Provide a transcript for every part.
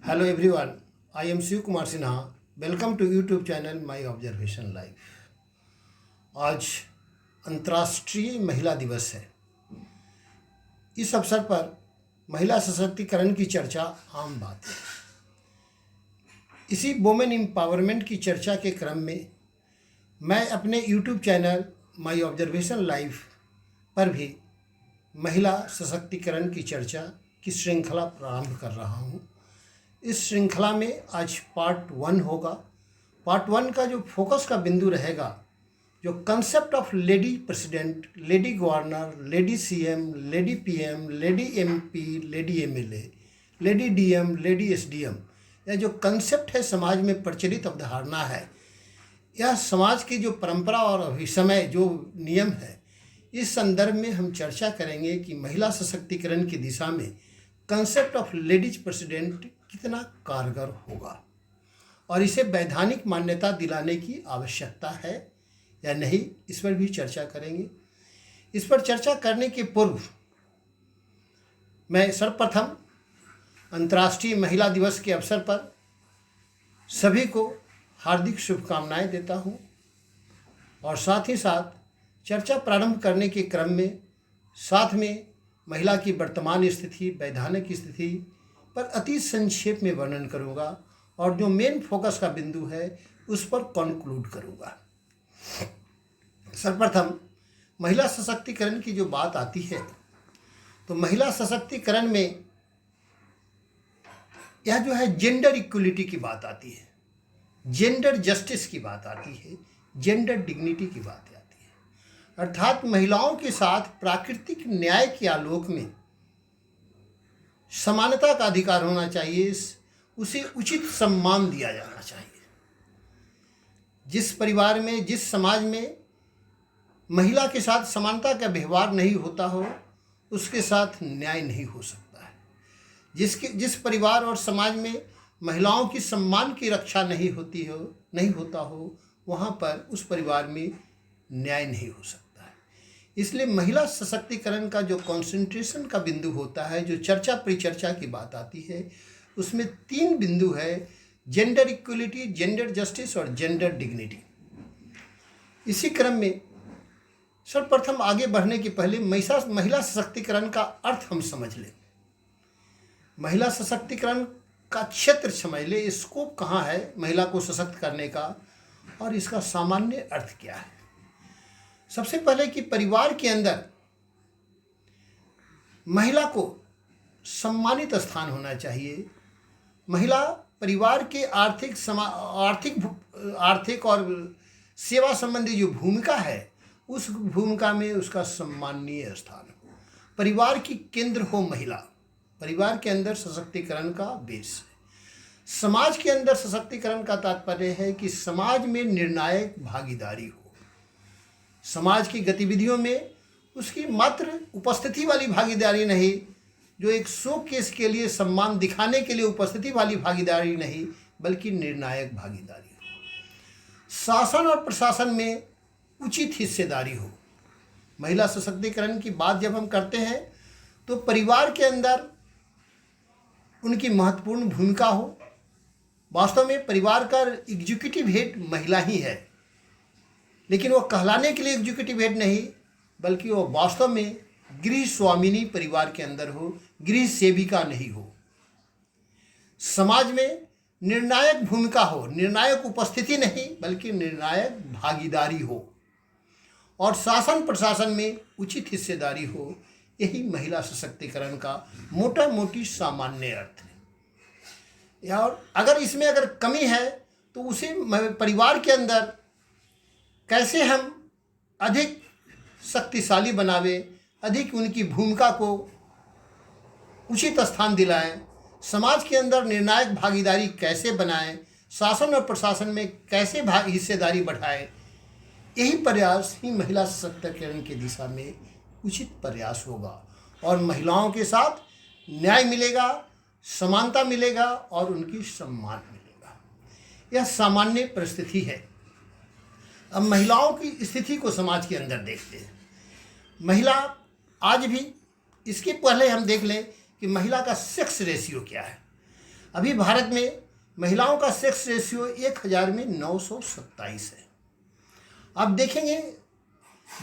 Hello everyone, I am Shiv Kumar Sinha. Welcome to YouTube channel My Observation Life. आज अंतर्राष्ट्रीय महिला दिवस है। इस अवसर पर महिला सशक्तिकरण की चर्चा आम बात है। इसी वुमेन एम्पावरमेंट की चर्चा के क्रम में मैं अपने YouTube channel my observation life पर भी महिला सशक्तिकरण की चर्चा की श्रृंखला प्रारंभ कर रहा हूँ। इस श्रृंखला में आज पार्ट 1 होगा। पार्ट 1 का जो फोकस का बिंदु रहेगा, जो concept of lady president, lady governor, lady CM, lady PM, lady MP, lady MLA, lady DM, lady SDM, यह जो कंसेप्ट है समाज में प्रचलित अवधारणा है, यह समाज की जो परंपरा और अभिसमय जो नियम है, इस संदर्भ में हम चर्चा करेंगे कि महिला सशक्तिकरण की दिशा में कंसेप्ट ऑफ लेडीज प्रेसिडेंट कितना कारगर होगा और इसे वैधानिक मान्यता दिलाने की आवश्यकता है या नहीं, इस पर भी चर्चा करेंगे। इस पर चर्चा करने के पूर्व मैं सर्वप्रथम अंतर्राष्ट्रीय महिला दिवस के अवसर पर सभी को हार्दिक शुभकामनाएं देता हूं और साथ ही साथ चर्चा प्रारंभ करने के क्रम में साथ में महिला की वर्तमान स्थिति, वैधानिक स्थिति पर अति संक्षेप में वर्णन करूंगा और जो मेन फोकस का बिंदु है उस पर कॉन्क्लूड करूंगा। सर्वप्रथम महिला सशक्तिकरण की जो बात आती है तो महिला सशक्तिकरण में यह जो है जेंडर इक्वलिटी की बात आती है, जेंडर जस्टिस की बात आती है, जेंडर डिग्निटी की बात आती है, अर्थात महिलाओं के साथ प्राकृतिक न्याय के आलोक में समानता का अधिकार होना चाहिए, उसे उचित सम्मान दिया जाना चाहिए। जिस परिवार में, जिस समाज में महिला के साथ समानता का व्यवहार नहीं होता हो, उसके साथ न्याय नहीं हो सकता है। जिस परिवार और समाज में महिलाओं की सम्मान की रक्षा नहीं होता हो, वहाँ पर उस परिवार में न्याय नहीं हो सकता। इसलिए महिला सशक्तिकरण का जो कंसंट्रेशन का बिंदु होता है, जो चर्चा परिचर्चा की बात आती है, उसमें 3 बिंदु है: जेंडर इक्वलिटी, जेंडर जस्टिस और जेंडर डिग्निटी। इसी क्रम में सर्वप्रथम आगे बढ़ने के पहले महिला सशक्तिकरण का अर्थ हम समझ लें। महिला सशक्तिकरण का क्षेत्र समझ ले, स्कोप कहाँ है महिला को सशक्त करने का और इसका सामान्य अर्थ क्या है। सबसे पहले कि परिवार के अंदर महिला को सम्मानित स्थान होना चाहिए। महिला परिवार के आर्थिक और सेवा संबंधी जो भूमिका है, उस भूमिका में उसका सम्माननीय स्थान हो। परिवार की केंद्र हो महिला, परिवार के अंदर सशक्तिकरण का बेस है। समाज के अंदर सशक्तिकरण का तात्पर्य है कि समाज में निर्णायक भागीदारी हो। समाज की गतिविधियों में उसकी मात्र उपस्थिति वाली भागीदारी नहीं, जो एक शो केस के लिए सम्मान दिखाने के लिए उपस्थिति वाली भागीदारी नहीं, बल्कि निर्णायक भागीदारी हो। शासन और प्रशासन में उचित हिस्सेदारी हो। महिला सशक्तिकरण की बात जब हम करते हैं तो परिवार के अंदर उनकी महत्वपूर्ण भूमिका हो। वास्तव में परिवार का एग्जीक्यूटिव हेड महिला ही है, लेकिन वो कहलाने के लिए एग्जीक्यूटिव हेड नहीं, बल्कि वो वास्तव में गृह स्वामिनी परिवार के अंदर हो, गृह सेविका नहीं हो। समाज में निर्णायक भूमिका हो, निर्णायक उपस्थिति नहीं बल्कि निर्णायक भागीदारी हो और शासन प्रशासन में उचित हिस्सेदारी हो। यही महिला सशक्तिकरण का मोटा मोटी सामान्य अर्थ है। और अगर कमी है तो उसे परिवार के अंदर कैसे हम अधिक शक्तिशाली बनावे, अधिक उनकी भूमिका को उचित स्थान दिलाएं, समाज के अंदर निर्णायक भागीदारी कैसे बनाएं, शासन और प्रशासन में कैसे हिस्सेदारी बढ़ाएं, यही प्रयास ही महिला सशक्तिकरण की दिशा में उचित प्रयास होगा और महिलाओं के साथ न्याय मिलेगा, समानता मिलेगा और उनकी सम्मान मिलेगा। यह सामान्य परिस्थिति है। अब महिलाओं की स्थिति को समाज के अंदर देखते हैं। महिला आज भी, इसके पहले हम देख लें कि महिला का सेक्स रेशियो क्या है। अभी भारत में महिलाओं का सेक्स रेशियो 1000 में 927 है। आप देखेंगे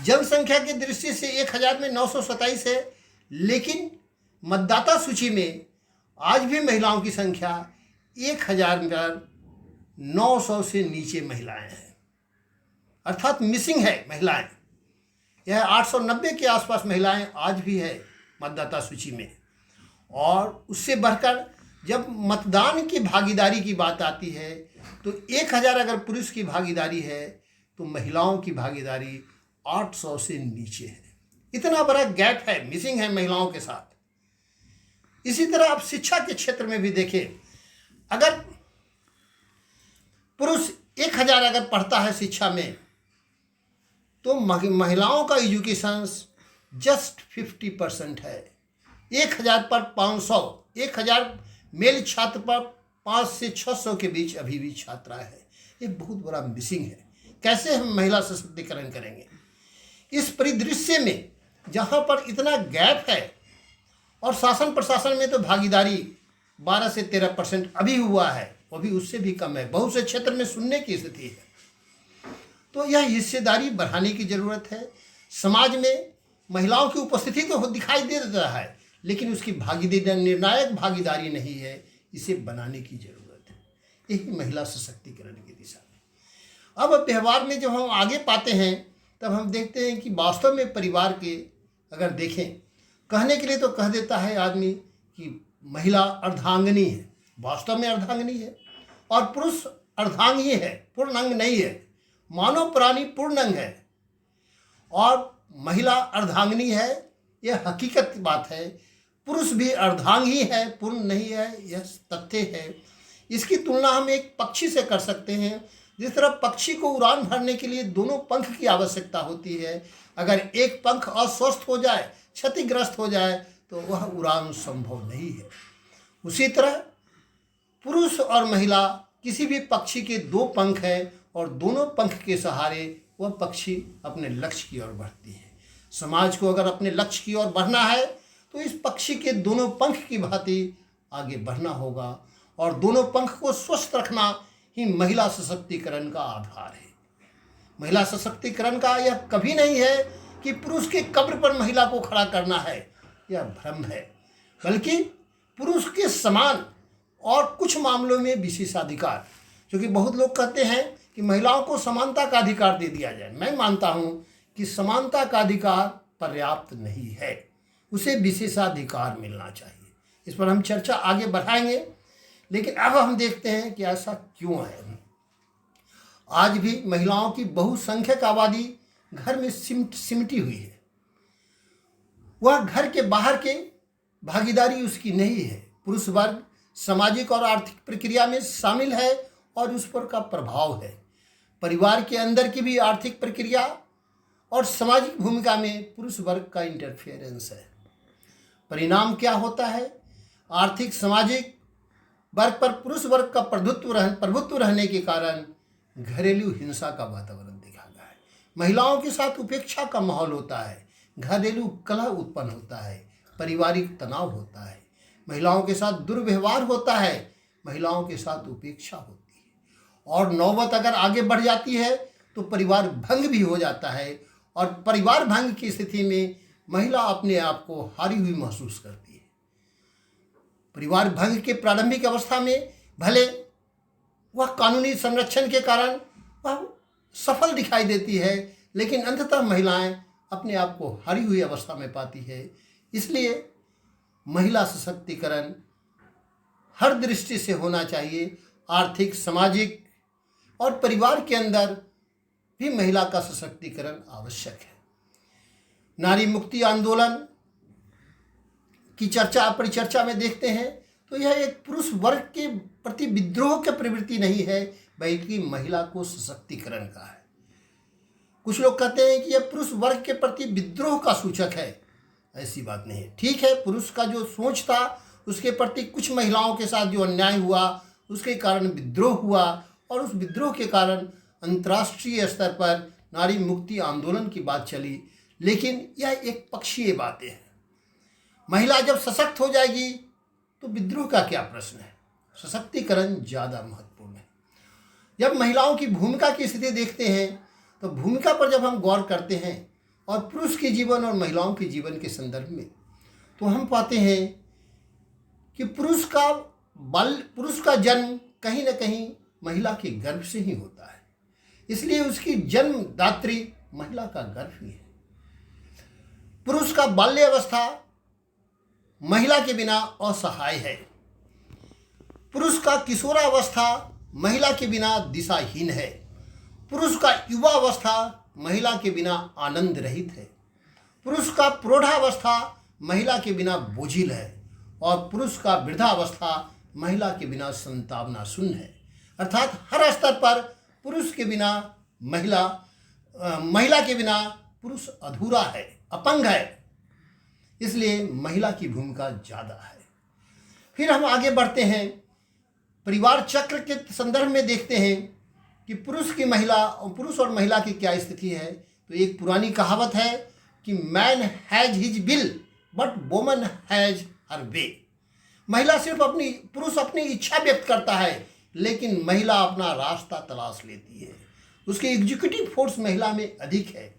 जनसंख्या की दृष्टि से 1000 में 927 है, लेकिन मतदाता सूची में आज भी महिलाओं की संख्या 1900 से नीचे महिलाएं हैं, अर्थात मिसिंग है महिलाएं। यह 890 के आसपास महिलाएं आज भी है मतदाता सूची में। और उससे बढ़कर जब मतदान की भागीदारी की बात आती है तो 1000 अगर पुरुष की भागीदारी है तो महिलाओं की भागीदारी 800 से नीचे है। इतना बड़ा गैप है, मिसिंग है महिलाओं के साथ। इसी तरह आप शिक्षा के क्षेत्र में भी देखें, अगर पुरुष 1000 अगर पढ़ता है शिक्षा में तो महिलाओं का एजुकेशन जस्ट 50% है। 1000 पर 500, 1000 मेल छात्र पर 500 से 600 के बीच अभी भी छात्राएं हैं। ये बहुत बड़ा मिसिंग है। कैसे हम महिला सशक्तिकरण करेंगे? इस परिदृश्य में जहाँ पर इतना गैप है और शासन प्रशासन में तो भागीदारी 12 से 13% अभी हुआ है, वो भी उससे भी कम है। बहुत से क्षेत्र में शून्य की स्थिति है। तो यह हिस्सेदारी बढ़ाने की ज़रूरत है। समाज में महिलाओं की उपस्थिति तो दिखाई दे देता है, लेकिन उसकी भागीदारी, निर्णायक भागीदारी नहीं है। इसे बनाने की ज़रूरत है। यही महिला सशक्तिकरण की दिशा में। अब व्यवहार में जब हम आगे पाते हैं तब हम देखते हैं कि वास्तव में परिवार के अगर देखें, कहने के लिए तो कह देता है आदमी कि महिला अर्धांगिनी है, वास्तव में अर्धांगिनी है, और पुरुष अर्धांग ही है, पूर्ण अंग नहीं है। मानव प्राणी पूर्ण अंग है और महिला अर्धांगिनी है, यह हकीकत बात है। पुरुष भी अर्धांग ही है, पूर्ण नहीं है, यह तथ्य है। इसकी तुलना हम एक पक्षी से कर सकते हैं। जिस तरह पक्षी को उड़ान भरने के लिए दोनों पंख की आवश्यकता होती है, अगर एक पंख अस्वस्थ हो जाए, क्षतिग्रस्त हो जाए तो वह उड़ान संभव नहीं है। उसी तरह पुरुष और महिला किसी भी पक्षी के 2 पंख हैं और दोनों पंख के सहारे वह पक्षी अपने लक्ष्य की ओर बढ़ती है। समाज को अगर अपने लक्ष्य की ओर बढ़ना है तो इस पक्षी के दोनों पंख की भांति आगे बढ़ना होगा, और दोनों पंख को स्वस्थ रखना ही महिला सशक्तिकरण का आधार है। महिला सशक्तिकरण का यह कभी नहीं है कि पुरुष के कब्र पर महिला को खड़ा करना है, यह भ्रम है, बल्कि पुरुष के समान और कुछ मामलों में विशेषाधिकार। क्योंकि बहुत लोग कहते हैं कि महिलाओं को समानता का अधिकार दे दिया जाए। मैं मानता हूं कि समानता का अधिकार पर्याप्त नहीं है, उसे विशेषाधिकार मिलना चाहिए। इस पर हम चर्चा आगे बढ़ाएंगे, लेकिन अब हम देखते हैं कि ऐसा क्यों है। आज भी महिलाओं की बहुसंख्यक आबादी घर में सिमटी हुई है। वह घर के बाहर के भागीदारी उसकी नहीं है। पुरुष वर्ग सामाजिक और आर्थिक प्रक्रिया में शामिल है और उस पर का प्रभाव है। परिवार के अंदर की भी आर्थिक प्रक्रिया और सामाजिक भूमिका में पुरुष वर्ग का इंटरफेरेंस है। परिणाम क्या होता है? आर्थिक सामाजिक वर्ग पर पुरुष वर्ग का प्रभुत्व रहने के कारण घरेलू हिंसा का वातावरण दिखा गया है। महिलाओं के साथ उपेक्षा का माहौल होता है, घरेलू कलह उत्पन्न होता है, पारिवारिक तनाव होता है, महिलाओं के साथ दुर्व्यवहार होता है, महिलाओं के साथ उपेक्षा होती है, और नौबत अगर आगे बढ़ जाती है तो परिवार भंग भी हो जाता है। और परिवार भंग की स्थिति में महिला अपने आप को हारी हुई महसूस करती है। परिवार भंग के प्रारंभिक अवस्था में भले वह कानूनी संरक्षण के कारण वह सफल दिखाई देती है, लेकिन अंततः महिलाएं अपने आप को हारी हुई अवस्था में पाती है। इसलिए महिला सशक्तिकरण हर दृष्टि से होना चाहिए। आर्थिक, सामाजिक और परिवार के अंदर भी महिला का सशक्तिकरण आवश्यक है। नारी मुक्ति आंदोलन की परिचर्चा में देखते हैं तो यह एक पुरुष वर्ग के प्रति विद्रोह की प्रवृत्ति नहीं है, बल्कि महिला को सशक्तिकरण का है। कुछ लोग कहते हैं कि यह पुरुष वर्ग के प्रति विद्रोह का सूचक है। ऐसी बात नहीं है। ठीक है, पुरुष का जो सोच था उसके प्रति कुछ महिलाओं के साथ जो अन्याय हुआ उसके कारण विद्रोह हुआ, और उस विद्रोह के कारण अंतर्राष्ट्रीय स्तर पर नारी मुक्ति आंदोलन की बात चली। लेकिन यह एक पक्षीय बातें हैं। महिला जब सशक्त हो जाएगी तो विद्रोह का क्या प्रश्न है? सशक्तिकरण ज़्यादा महत्वपूर्ण है। जब महिलाओं की भूमिका की स्थिति देखते हैं तो भूमिका पर जब हम गौर करते हैं और पुरुष के जीवन और महिलाओं के जीवन के संदर्भ में, तो हम पाते हैं कि पुरुष का जन्म कहीं न कहीं महिला के गर्भ से ही होता है, इसलिए उसकी जन्मदात्री महिला का गर्भ ही है। पुरुष का बाल्यावस्था महिला के बिना असहाय है। पुरुष का किशोरावस्था महिला के बिना दिशाहीन है। पुरुष का युवावस्था महिला के बिना आनंद रहित है। पुरुष का प्रौढ़ावस्था महिला के बिना बोझिल है और पुरुष का वृद्धावस्था महिला के बिना संतावना शून्य है। अर्थात हर स्तर पर पुरुष के बिना महिला के बिना पुरुष अधूरा है, अपंग है। इसलिए महिला की भूमिका ज़्यादा है। फिर हम आगे बढ़ते हैं, परिवार चक्र के संदर्भ में देखते हैं कि पुरुष और महिला की क्या स्थिति है। तो एक पुरानी कहावत है कि man has his will but woman has her way. पुरुष अपनी इच्छा व्यक्त करता है, लेकिन महिला अपना रास्ता तलाश लेती है। उसकी एग्जीक्यूटिव फोर्स महिला में अधिक है।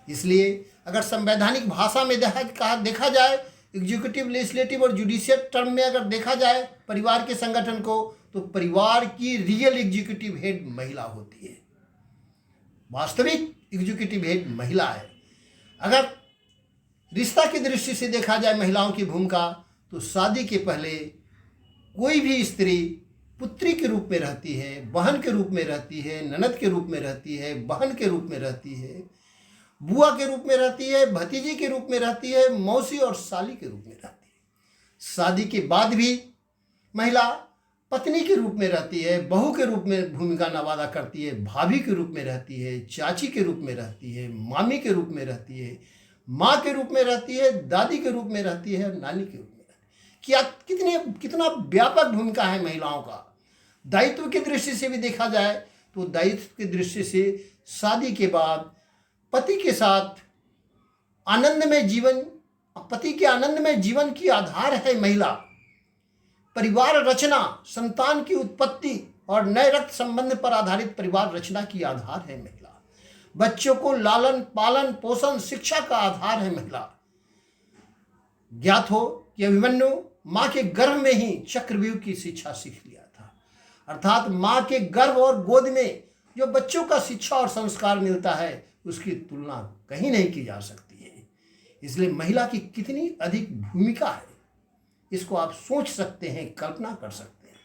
इसलिए अगर संवैधानिक भाषा में देखा जाए, एग्जीक्यूटिव, लेजिस्लेटिव और जुडिशियल टर्म में अगर देखा जाए परिवार के संगठन को, तो परिवार की रियल एग्जीक्यूटिव हेड महिला होती है। वास्तविक एग्जीक्यूटिव हेड महिला है। अगर रिश्ता की दृष्टि से देखा जाए महिलाओं की भूमिका, तो शादी के पहले कोई भी स्त्री पुत्री के रूप में रहती है, बहन के रूप में रहती है, ननद के रूप में रहती है, बहन के रूप में रहती है, बुआ के रूप में रहती है, भतीजी के रूप में रहती है, मौसी और साली के रूप में रहती है। शादी के बाद भी महिला पत्नी के रूप में रहती है, बहू के रूप में भूमिका निभा करती है, भाभी के रूप में रहती है, चाची के रूप में रहती है, मामी के रूप में रहती है, माँ के रूप में रहती है, दादी के रूप में रहती है, नानी के रूप में रहती है। कितना व्यापक भूमिका है महिलाओं का। दायित्व की दृष्टि से भी देखा जाए तो दायित्व की दृष्टि से शादी के बाद पति के साथ पति के आनंदमय जीवन की आधार है महिला। परिवार रचना, संतान की उत्पत्ति और नए रक्त संबंध पर आधारित परिवार रचना की आधार है महिला। बच्चों को लालन पालन पोषण शिक्षा का आधार है महिला। ज्ञात हो कि अभिमन्यु माँ के गर्भ में ही चक्रव्यूह की शिक्षा सीख लिया था। अर्थात माँ के गर्भ और गोद में जो बच्चों का शिक्षा और संस्कार मिलता है, उसकी तुलना कहीं नहीं की जा सकती है। इसलिए महिला की कितनी अधिक भूमिका है, इसको आप सोच सकते हैं, कल्पना कर सकते हैं।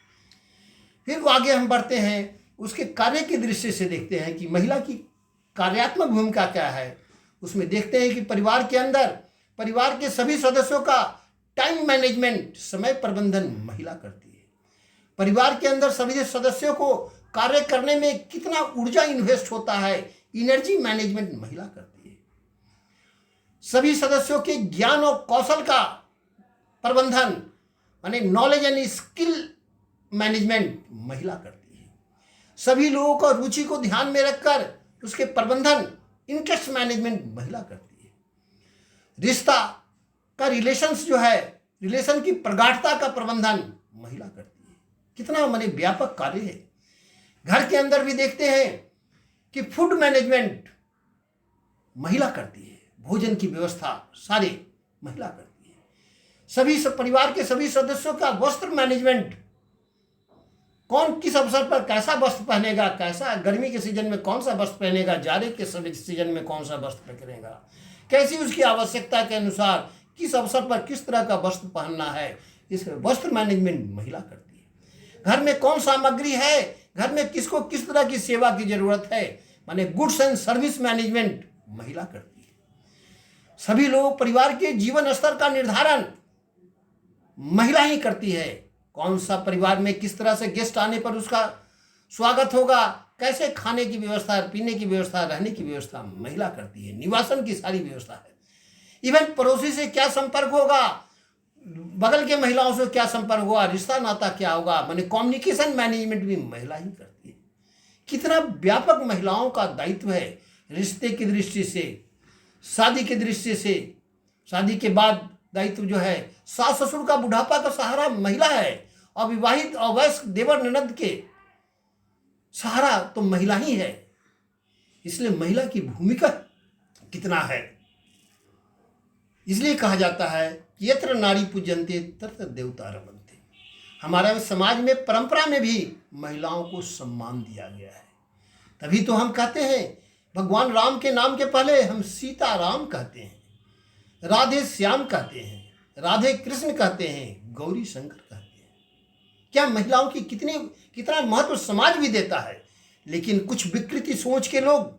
फिर आगे हम बढ़ते हैं, उसके कार्य की दृष्टि से देखते हैं कि महिला की कार्यात्मक भूमिका क्या है। उसमें देखते हैं कि परिवार के अंदर परिवार के सभी सदस्यों का टाइम मैनेजमेंट, समय प्रबंधन महिला करती है। परिवार के अंदर सभी सदस्यों को कार्य करने में कितना ऊर्जा इन्वेस्ट होता है, एनर्जी मैनेजमेंट महिला करती है। सभी सदस्यों के ज्ञान और कौशल का प्रबंधन माने नॉलेज एंड स्किल मैनेजमेंट महिला करती है। सभी लोगों को रुचि को ध्यान में रखकर उसके प्रबंधन, इंटरेस्ट मैनेजमेंट महिला करती है। रिश्ता का रिलेशन की प्रगाढ़ता का प्रबंधन महिला करती है। कितना व्यापक कार्य है। घर के अंदर भी देखते हैं कि फूड मैनेजमेंट महिला करती है। भोजन की व्यवस्था सारे महिला करती है। परिवार के सभी सदस्यों का वस्त्र मैनेजमेंट, कौन किस अवसर पर कैसा वस्त्र पहनेगा, कैसा गर्मी के सीजन में कौन सा वस्त्र पहनेगा, जाड़े के सीजन में कौन सा वस्त्र पहनेगा, कैसी उसकी आवश्यकता के अनुसार किस अवसर पर किस तरह का वस्त्र पहनना है, इस वस्त्र मैनेजमेंट महिला करती है। घर में कौन सामग्री है, घर में किसको किस तरह की सेवा की जरूरत है, माने गुड्स एंड सर्विस मैनेजमेंट महिला करती है। सभी लोग परिवार के जीवन स्तर का निर्धारण महिला ही करती है। कौन सा परिवार में किस तरह से गेस्ट आने पर उसका स्वागत होगा, कैसे खाने की व्यवस्था, पीने की व्यवस्था, रहने की व्यवस्था महिला करती है। निवासन की सारी व्यवस्था है। इवन पड़ोसी से क्या संपर्क होगा, बगल के महिलाओं से क्या संपर्क होगा, रिश्ता नाता क्या होगा, माने कम्युनिकेशन मैनेजमेंट भी महिला ही करती है। कितना व्यापक महिलाओं का दायित्व है। रिश्ते की दृष्टि से, शादी की दृष्टि से, शादी के बाद दायित्व जो है, सास ससुर का बुढ़ापा का सहारा महिला है अविवाहित अवयस्क देवर ननद के सहारा तो महिला ही है। इसलिए महिला की भूमिका कितना है। इसलिए कहा जाता है कि यत्र नारी पूज्यन्ते तत्र देवता रमन्ते। हमारे समाज में, परंपरा में भी महिलाओं को सम्मान दिया गया है। तभी तो हम कहते हैं, भगवान राम के नाम के पहले हम सीता राम कहते हैं, राधे श्याम कहते हैं, राधे कृष्ण कहते हैं, गौरी शंकर कहते हैं। क्या महिलाओं की कितना महत्व समाज भी देता है। लेकिन कुछ विकृति सोच के लोग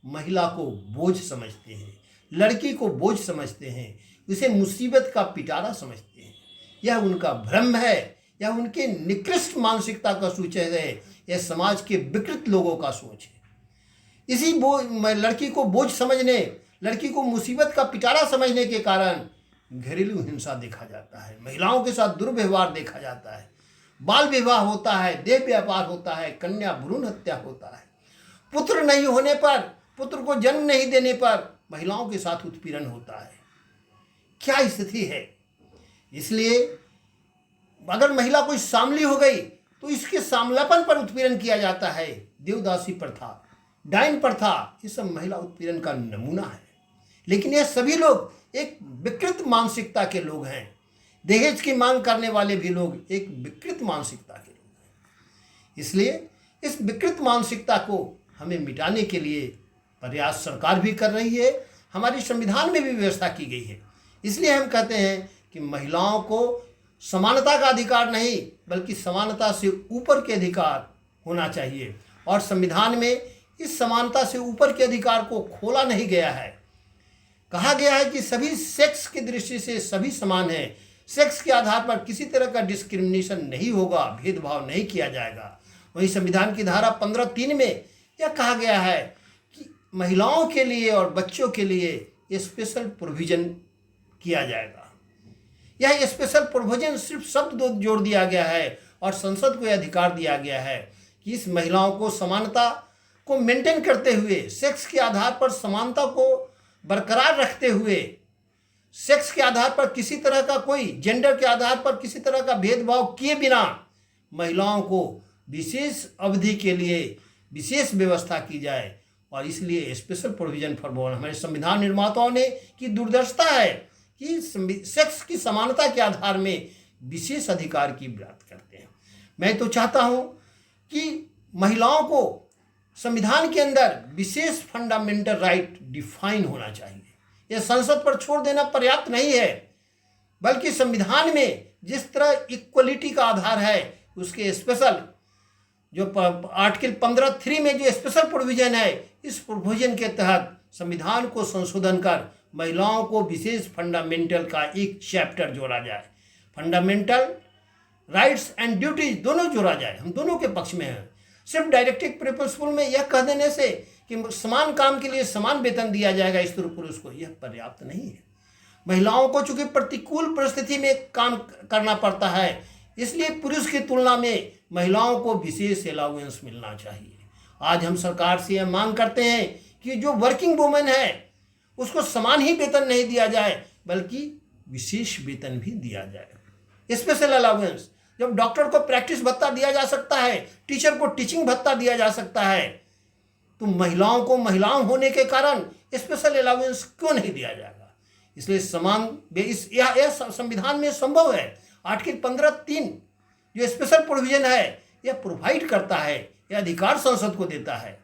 महिला को बोझ समझते हैं, लड़की को बोझ समझते हैं, उसे मुसीबत का पिटारा समझते हैं। यह उनका भ्रम है, यह उनके निकृष्ट मानसिकता का सूचक है, यह समाज के विकृत लोगों का सोच है। इसी लड़की को बोझ समझने, लड़की को मुसीबत का पिटारा समझने के कारण घरेलू हिंसा देखा जाता है, महिलाओं के साथ दुर्व्यवहार देखा जाता है, बाल विवाह होता है, देह व्यापार होता है, कन्या भ्रूण हत्या होता है, पुत्र नहीं होने पर, पुत्र को जन्म नहीं देने पर महिलाओं के साथ उत्पीड़न होता है। क्या स्थिति है। इसलिए अगर महिला कोई सामली हो गई तो इसके सामलापन पर उत्पीड़न किया जाता है। देवदासी प्रथा, डायन प्रथा, ये सब महिला उत्पीड़न का नमूना है। लेकिन ये सभी लोग एक विकृत मानसिकता के लोग हैं। दहेज की मांग करने वाले भी लोग एक विकृत मानसिकता के लोग हैं। इसलिए इस विकृत मानसिकता को हमें मिटाने के लिए प्रयास सरकार भी कर रही है, हमारे संविधान में भी व्यवस्था की गई है। इसलिए हम कहते हैं कि महिलाओं को समानता का अधिकार नहीं, बल्कि समानता से ऊपर के अधिकार होना चाहिए। और संविधान में इस समानता से ऊपर के अधिकार को खोला नहीं गया है। कहा गया है कि सभी सेक्स की दृष्टि से सभी समान हैं, सेक्स के आधार पर किसी तरह का डिस्क्रिमिनेशन नहीं होगा, भेदभाव नहीं किया जाएगा। वहीं संविधान की धारा 15(3) में यह कहा गया है कि महिलाओं के लिए और बच्चों के लिए स्पेशल प्रोविजन किया जाएगा। यह स्पेशल प्रोविजन सिर्फ शब्द जोड़ दिया गया है और संसद को यह अधिकार दिया गया है कि इस महिलाओं को समानता को मेंटेन करते हुए, सेक्स के आधार पर समानता को बरकरार रखते हुए, सेक्स के आधार पर किसी तरह का, कोई जेंडर के आधार पर किसी तरह का भेदभाव किए बिना महिलाओं को विशेष अवधि के लिए विशेष व्यवस्था की जाए। और इसलिए स्पेशल प्रोविजन फॉर वुमेन, हमारे संविधान निर्माताओं ने की दूरदर्शिता है कि सेक्स की समानता के आधार में विशेष अधिकार की बात करते हैं। मैं तो चाहता हूं कि महिलाओं को संविधान के अंदर विशेष फंडामेंटल राइट डिफाइन होना चाहिए। यह संसद पर छोड़ देना पर्याप्त नहीं है, बल्कि संविधान में जिस तरह इक्वलिटी का आधार है, उसके स्पेशल जो आर्टिकल 15(3) में जो स्पेशल प्रोविजन है, इस प्रोविजन के तहत संविधान को संशोधन कर महिलाओं को विशेष फंडामेंटल का एक चैप्टर जोड़ा जाए। फंडामेंटल राइट्स एंड ड्यूटीज दोनों जोड़ा जाए। हम दोनों के पक्ष में हैं। सिर्फ डायरेक्टिव प्रिंसिपल में यह कह देने से कि समान काम के लिए समान वेतन दिया जाएगा स्त्री पुरुष को, यह पर्याप्त नहीं है। महिलाओं को चूंकि प्रतिकूल परिस्थिति में काम करना पड़ता है, इसलिए पुरुष की तुलना में महिलाओं को विशेष अलाउंस मिलना चाहिए। आज हम सरकार से यह मांग करते हैं कि जो वर्किंग वुमेन है उसको समान ही वेतन नहीं दिया जाए, बल्कि विशेष वेतन भी दिया जाए, स्पेशल अलाउंस। जब डॉक्टर को प्रैक्टिस भत्ता दिया जा सकता है, टीचर को टीचिंग भत्ता दिया जा सकता है, तो महिलाओं को महिलाओं होने के कारण स्पेशल अलाउंस क्यों नहीं दिया जाएगा। इसलिए समान यह संविधान में संभव है। आर्टिकल 15(3) जो स्पेशल प्रोविजन है, यह प्रोवाइड करता है, यह अधिकार संसद को देता है।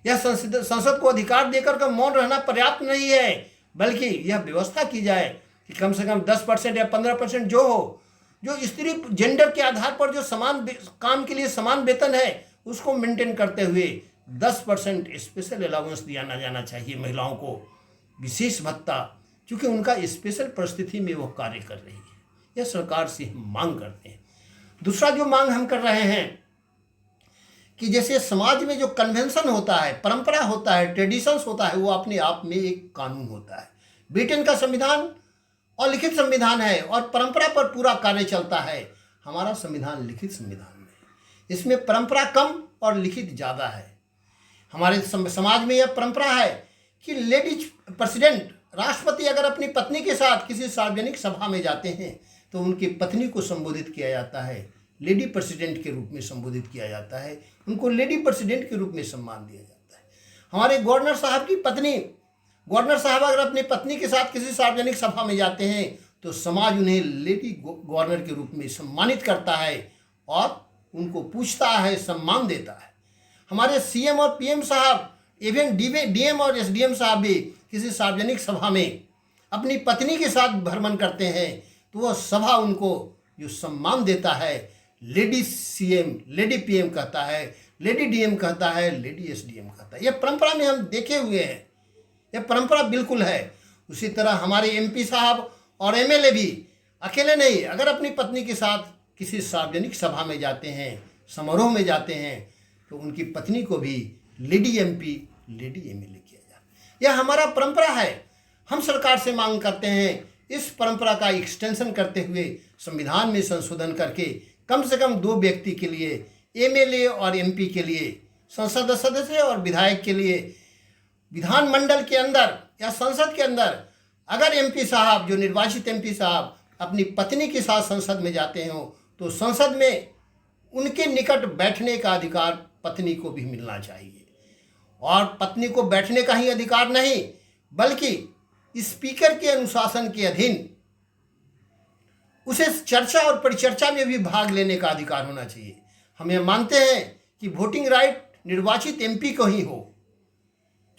यह संसद को अधिकार देकर का मौन रहना पर्याप्त नहीं है, बल्कि यह व्यवस्था की जाए कि कम से कम 10% या 15% जो हो, जो स्त्री जेंडर के आधार पर जो समान काम के लिए समान वेतन है, उसको मेंटेन करते हुए 10% स्पेशल अलाउंस दिया जाना चाहिए महिलाओं को, विशेष भत्ता, क्योंकि उनका स्पेशल परिस्थिति में वो कार्य कर रही है। यह सरकार से हम मांग करते हैं। दूसरा जो मांग हम कर रहे हैं कि जैसे समाज में जो कन्वेंशन होता है, परंपरा होता है, ट्रेडिशंस होता है, वो अपने आप में एक कानून होता है। ब्रिटेन का संविधान और लिखित संविधान है और परंपरा पर पूरा कार्य चलता है। हमारा संविधान लिखित संविधान में है। इसमें परंपरा कम और लिखित ज़्यादा है। हमारे समाज में यह परंपरा है कि लेडीज प्रेसिडेंट, राष्ट्रपति अगर अपनी पत्नी के साथ किसी सार्वजनिक सभा में जाते हैं तो उनकी पत्नी को संबोधित किया जाता है लेडी प्रेसिडेंट के रूप में संबोधित किया जाता है, उनको लेडी प्रेसिडेंट के रूप में सम्मान दिया जाता है। हमारे गवर्नर साहब की पत्नी, गवर्नर साहब अगर अपनी पत्नी के साथ किसी सार्वजनिक सभा में जाते हैं तो समाज उन्हें लेडी गवर्नर के रूप में सम्मानित करता है और उनको पूछता है, सम्मान देता है। हमारे सीएम और पीएम साहब, इवन डीएम और एसडीएम साहब भी किसी सार्वजनिक सभा में अपनी पत्नी के साथ भ्रमण करते हैं तो वह सभा उनको जो सम्मान देता है, लेडी सीएम, लेडी पीएम कहता है, लेडी डीएम कहता है, लेडी एसडीएम कहता है। यह परंपरा में हम देखे हुए हैं, यह परंपरा बिल्कुल है। उसी तरह हमारे एमपी साहब और एमएलए भी अकेले नहीं, अगर अपनी पत्नी के साथ किसी सार्वजनिक सभा में जाते हैं, समारोह में जाते हैं, तो उनकी पत्नी को भी लेडी एमपी, लेडी एमएलए किया जाता है। यह हमारा परंपरा है। हम सरकार से मांग करते हैं इस परंपरा का एक्सटेंशन करते हुए संविधान में संशोधन करके कम से कम 2 व्यक्ति के लिए, एमएलए और एमपी के लिए, संसद सदस्य और विधायक के लिए, विधानमंडल के अंदर या संसद के अंदर अगर एमपी साहब, जो निर्वाचित एमपी साहब अपनी पत्नी के साथ संसद में जाते हो तो संसद में उनके निकट बैठने का अधिकार पत्नी को भी मिलना चाहिए। और पत्नी को बैठने का ही अधिकार नहीं, बल्कि स्पीकर के अनुशासन के अधीन उसे चर्चा और परिचर्चा में भी भाग लेने का अधिकार होना चाहिए। हम ये मानते हैं कि वोटिंग राइट निर्वाचित एमपी को ही हो,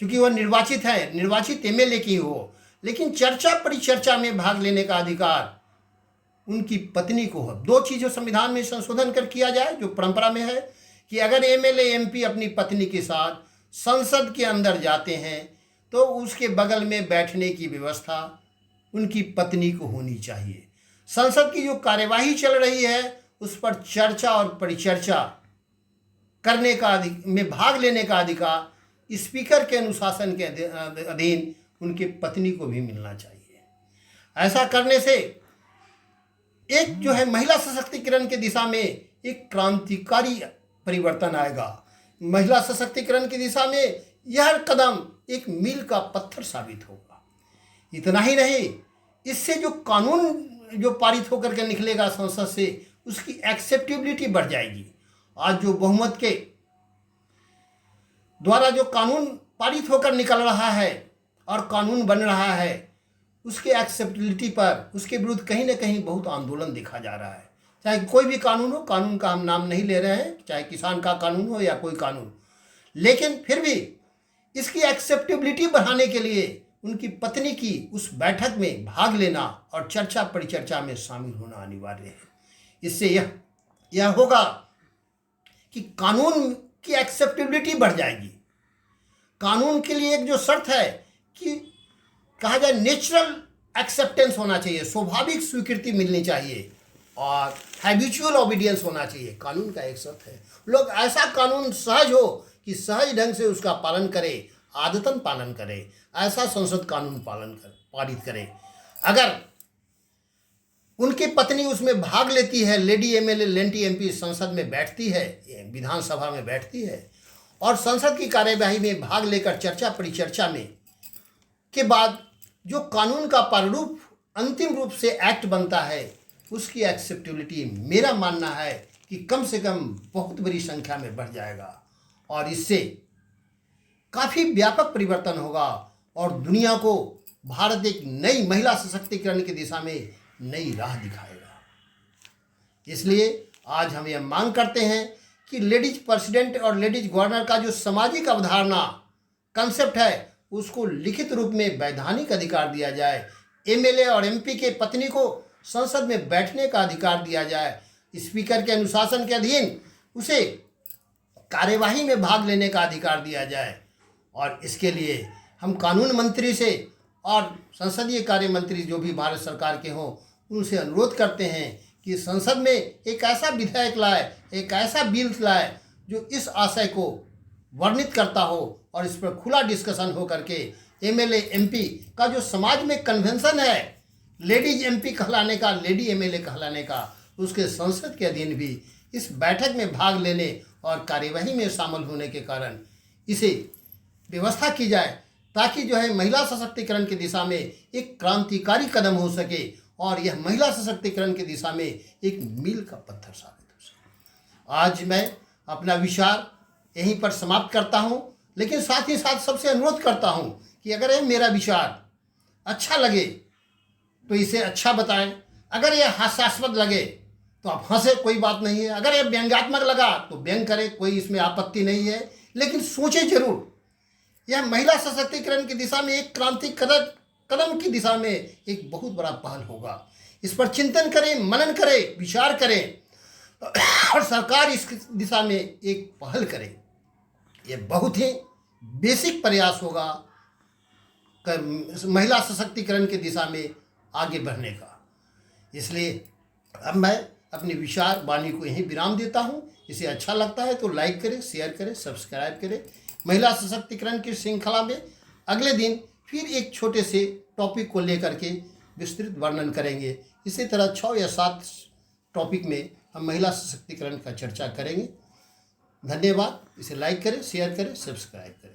क्योंकि वह निर्वाचित है, निर्वाचित एमएलए की हो, लेकिन चर्चा परिचर्चा में भाग लेने का अधिकार उनकी पत्नी को हो। 2 चीज़ों संविधान में संशोधन कर किया जाए जो परंपरा में है कि अगर एमएलए एमपी अपनी पत्नी के साथ संसद के अंदर जाते हैं तो उसके बगल में बैठने की व्यवस्था उनकी पत्नी को होनी चाहिए। संसद की जो कार्यवाही चल रही है उस पर चर्चा और परिचर्चा करने का में भाग लेने का अधिकार स्पीकर के अनुशासन के अधीन उनके पत्नी को भी मिलना चाहिए। ऐसा करने से एक जो है महिला सशक्तिकरण की दिशा में एक क्रांतिकारी परिवर्तन आएगा। महिला सशक्तिकरण की दिशा में यह कदम एक मील का पत्थर साबित होगा। इतना ही नहीं, इससे जो कानून जो पारित होकर के निकलेगा संसद से, उसकी एक्सेप्टेबिलिटी बढ़ जाएगी। आज जो बहुमत के द्वारा जो कानून पारित होकर निकल रहा है और कानून बन रहा है, उसके एक्सेप्टेबिलिटी पर, उसके विरुद्ध कहीं ना कहीं बहुत आंदोलन देखा जा रहा है। चाहे कोई भी कानून हो, कानून का हम नाम नहीं ले रहे हैं, चाहे किसान का कानून हो या कोई कानून, लेकिन फिर भी इसकी एक्सेप्टेबिलिटी बढ़ाने के लिए उनकी पत्नी की उस बैठक में भाग लेना और चर्चा परिचर्चा में शामिल होना अनिवार्य है। इससे यह होगा कि कानून की एक्सेप्टेबिलिटी बढ़ जाएगी। कानून के लिए एक जो शर्त है कि कहा जाए नेचुरल एक्सेप्टेंस होना चाहिए, स्वाभाविक स्वीकृति मिलनी चाहिए और हैबिचुअल ओबीडियंस होना चाहिए, कानून का एक शर्त है। लोग ऐसा कानून सहज हो कि सहज ढंग से उसका पालन करे, आदतन पालन करे, ऐसा संसद कानून पारित करे। अगर उनकी पत्नी उसमें भाग लेती है, लेडी एमएलए, लेडी एमपी संसद में बैठती है, विधानसभा में बैठती है और संसद की कार्यवाही में भाग लेकर चर्चा परिचर्चा में के बाद जो कानून का प्रारूप अंतिम रूप से एक्ट बनता है, उसकी एक्सेप्टेबिलिटी मेरा मानना है कि कम से कम बहुत बड़ी संख्या में बढ़ जाएगा और इससे काफ़ी व्यापक परिवर्तन होगा और दुनिया को भारत एक नई महिला सशक्तिकरण की दिशा में नई राह दिखाएगा। इसलिए आज हम यह मांग करते हैं कि लेडीज प्रेसिडेंट और लेडीज गवर्नर का जो सामाजिक अवधारणा कंसेप्ट है, उसको लिखित रूप में वैधानिक अधिकार दिया जाए। एमएलए और एमपी के पत्नी को संसद में बैठने का अधिकार दिया जाए, स्पीकर के अनुशासन के अधीन उसे कार्यवाही में भाग लेने का अधिकार दिया जाए। और इसके लिए हम कानून मंत्री से और संसदीय कार्य मंत्री जो भी भारत सरकार के हों, उनसे अनुरोध करते हैं कि संसद में एक ऐसा विधेयक लाए, एक ऐसा बिल लाए जो इस आशय को वर्णित करता हो और इस पर खुला डिस्कशन हो करके एमएलए एमपी का जो समाज में कन्वेंशन है लेडीज एमपी कहलाने का, लेडी एमएलए कहलाने का, उसके संसद के अधीन भी इस बैठक में भाग लेने और कार्यवाही में शामिल होने के कारण इसे व्यवस्था की जाए ताकि जो है महिला सशक्तिकरण की दिशा में एक क्रांतिकारी कदम हो सके और यह महिला सशक्तिकरण की दिशा में एक मील का पत्थर साबित हो सके। आज मैं अपना विचार यहीं पर समाप्त करता हूँ, लेकिन साथ ही साथ सबसे अनुरोध करता हूँ कि अगर ये मेरा विचार अच्छा लगे तो इसे अच्छा बताएं, अगर ये हास्यास्पद लगे तो आप हंसे, कोई बात नहीं है, अगर ये व्यंग्यात्मक लगा तो व्यंग करें, कोई इसमें आपत्ति नहीं है, लेकिन सोचे जरूर। यह महिला सशक्तिकरण की दिशा में एक क्रांति कदम की दिशा में एक बहुत बड़ा पहल होगा। इस पर चिंतन करें, मनन करें, विचार करें और सरकार इस दिशा में एक पहल करे। यह बहुत ही बेसिक प्रयास होगा महिला सशक्तिकरण की दिशा में आगे बढ़ने का। इसलिए अब मैं अपने विचार वाणी को यहीं विराम देता हूँ। इसे अच्छा लगता है तो लाइक करें, शेयर करें, सब्सक्राइब करें। महिला सशक्तिकरण की श्रृंखला में अगले दिन फिर एक छोटे से टॉपिक को लेकर के विस्तृत वर्णन करेंगे। इसी तरह 6 या 7 टॉपिक में हम महिला सशक्तिकरण का चर्चा करेंगे। धन्यवाद। इसे लाइक करें, शेयर करें, सब्सक्राइब करें।